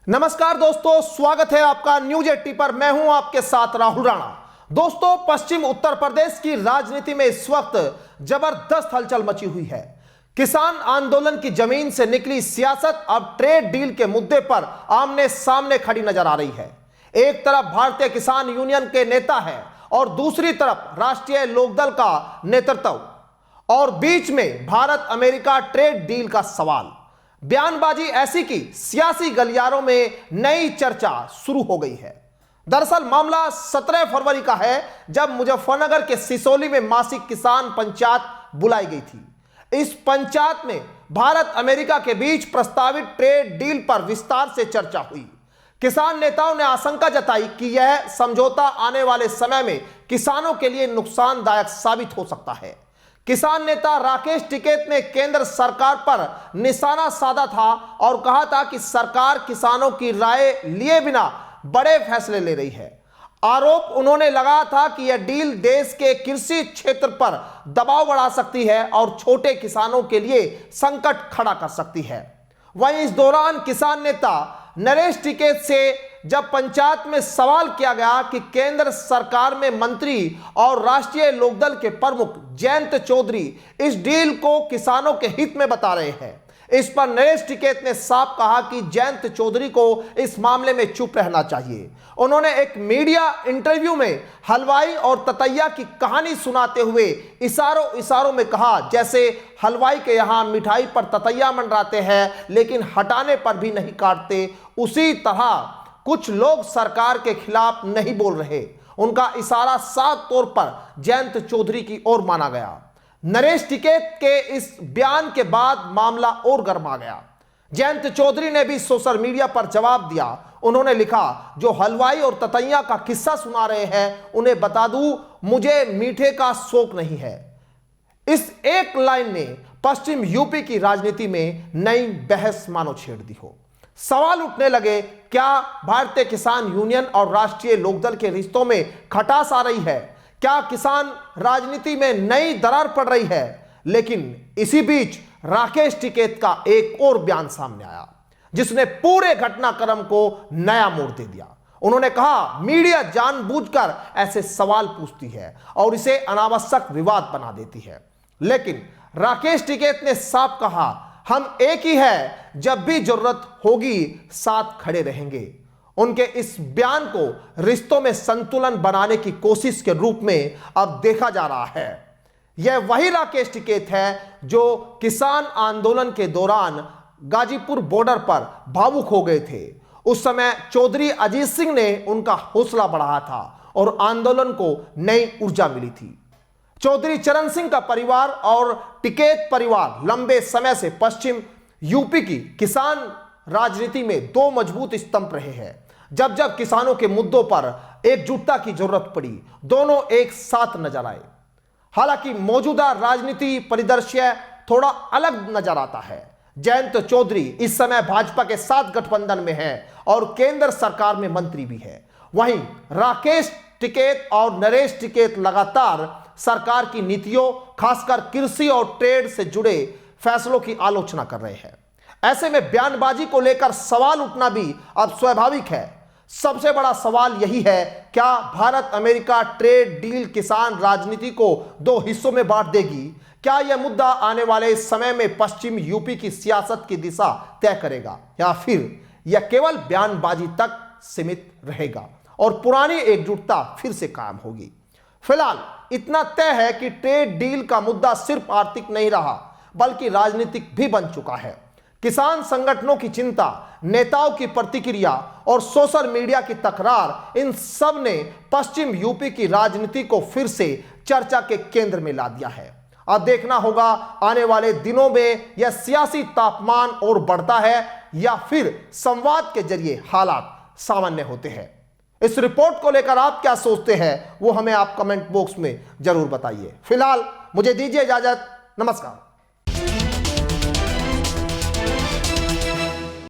नमस्कार दोस्तों, स्वागत है आपका न्यूज 80 पर। मैं हूं आपके साथ राहुल राणा। दोस्तों, पश्चिम उत्तर प्रदेश की राजनीति में इस वक्त जबरदस्त हलचल मची हुई है। किसान आंदोलन की जमीन से निकली सियासत अब ट्रेड डील के मुद्दे पर आमने सामने खड़ी नजर आ रही है। एक तरफ भारतीय किसान यूनियन के नेता है और दूसरी तरफ राष्ट्रीय लोकदल का नेतृत्व, और बीच में भारत अमेरिका ट्रेड डील का सवाल। बयानबाजी ऐसी कि सियासी गलियारों में नई चर्चा शुरू हो गई है। दरअसल मामला 17 फरवरी का है, जब मुजफ्फरनगर के सिसोली में मासिक किसान पंचायत बुलाई गई थी। इस पंचायत में भारत अमेरिका के बीच प्रस्तावित ट्रेड डील पर विस्तार से चर्चा हुई। किसान नेताओं ने आशंका जताई कि यह समझौता आने वाले समय में किसानों के लिए नुकसानदायक साबित हो सकता है। किसान नेता राकेश टिकैत ने केंद्र सरकार पर निशाना साधा था और कहा था कि सरकार किसानों की राय लिए बिना बड़े फैसले ले रही है। आरोप उन्होंने लगाया था कि यह डील देश के कृषि क्षेत्र पर दबाव बढ़ा सकती है और छोटे किसानों के लिए संकट खड़ा कर सकती है। वहीं इस दौरान किसान नेता नरेश टिकैत से जब पंचायत में सवाल किया गया कि केंद्र सरकार में मंत्री और राष्ट्रीय लोकदल के प्रमुख जयंत चौधरी इस डील को किसानों के हित में बता रहे हैं, इस पर नरेश टिकैत ने साफ कहा कि जयंत चौधरी को इस मामले में चुप रहना चाहिए। उन्होंने एक मीडिया इंटरव्यू में हलवाई और ततैया की कहानी सुनाते हुए इशारों में कहा, जैसे हलवाई के यहाँ मिठाई पर ततैया मंडराते हैं लेकिन हटाने पर भी नहीं काटते, उसी तरह कुछ लोग सरकार के खिलाफ नहीं बोल रहे। उनका इशारा साफ तौर पर जयंत चौधरी की ओर माना गया। नरेश टिकैत के इस बयान के बाद मामला और गर्मा गया। जयंत चौधरी ने भी सोशल मीडिया पर जवाब दिया। उन्होंने लिखा, जो हलवाई और ततैया का किस्सा सुना रहे हैं उन्हें बता दूं, मुझे मीठे का शौक नहीं है। इस एक लाइन ने पश्चिम यूपी की राजनीति में नई बहस मानो छेड़ दी हो। सवाल उठने लगे, क्या भारतीय किसान यूनियन और राष्ट्रीय लोकदल के रिश्तों में खटास आ रही है? क्या किसान राजनीति में नई दरार पड़ रही है? लेकिन इसी बीच राकेश टिकैत का एक और बयान सामने आया, जिसने पूरे घटनाक्रम को नया मोड़ दे दिया। उन्होंने कहा, मीडिया जानबूझकर ऐसे सवाल पूछती है और इसे अनावश्यक विवाद बना देती है। लेकिन राकेश टिकैत ने साफ कहा, हम एक ही है, जब भी जरूरत होगी साथ खड़े रहेंगे। उनके इस बयान को रिश्तों में संतुलन बनाने की कोशिश के रूप में अब देखा जा रहा है। यह वही राकेश टिकैत है जो किसान आंदोलन के दौरान गाजीपुर बॉर्डर पर भावुक हो गए थे। उस समय चौधरी अजीत सिंह ने उनका हौसला बढ़ाया था और आंदोलन को नई ऊर्जा मिली थी। चौधरी चरण सिंह का परिवार और टिकैत परिवार लंबे समय से पश्चिम यूपी की किसान राजनीति में दो मजबूत स्तंभ रहे हैं। जब जब किसानों के मुद्दों पर एकजुटता की जरूरत पड़ी, दोनों एक साथ नजर आए। हालांकि मौजूदा राजनीति परिदृश्य थोड़ा अलग नजर आता है। जयंत चौधरी इस समय भाजपा के साथ गठबंधन में है और केंद्र सरकार में मंत्री भी है। वहीं राकेश टिकैत और नरेश टिकैत लगातार सरकार की नीतियों, खासकर कृषि और ट्रेड से जुड़े फैसलों की आलोचना कर रहे हैं। ऐसे में बयानबाजी को लेकर सवाल उठना भी अब स्वाभाविक है। सबसे बड़ा सवाल यही है, क्या भारत अमेरिका ट्रेड डील किसान राजनीति को दो हिस्सों में बांट देगी? क्या यह मुद्दा आने वाले समय में पश्चिम यूपी की सियासत की दिशा तय करेगा, या फिर यह केवल बयानबाजी तक सीमित रहेगा और पुरानी एकजुटता फिर से कायम होगी? फिलहाल इतना तय है कि ट्रेड डील का मुद्दा सिर्फ आर्थिक नहीं रहा, बल्कि राजनीतिक भी बन चुका है। किसान संगठनों की चिंता, नेताओं की प्रतिक्रिया और सोशल मीडिया की तकरार, इन सब ने पश्चिम यूपी की राजनीति को फिर से चर्चा के केंद्र में ला दिया है। अब देखना होगा आने वाले दिनों में यह सियासी तापमान और बढ़ता है या फिर संवाद के जरिए हालात सामान्य होते हैं। इस रिपोर्ट को लेकर आप क्या सोचते हैं, वो हमें आप कमेंट बॉक्स में जरूर बताइए। फिलहाल मुझे दीजिए इजाजत। नमस्कार।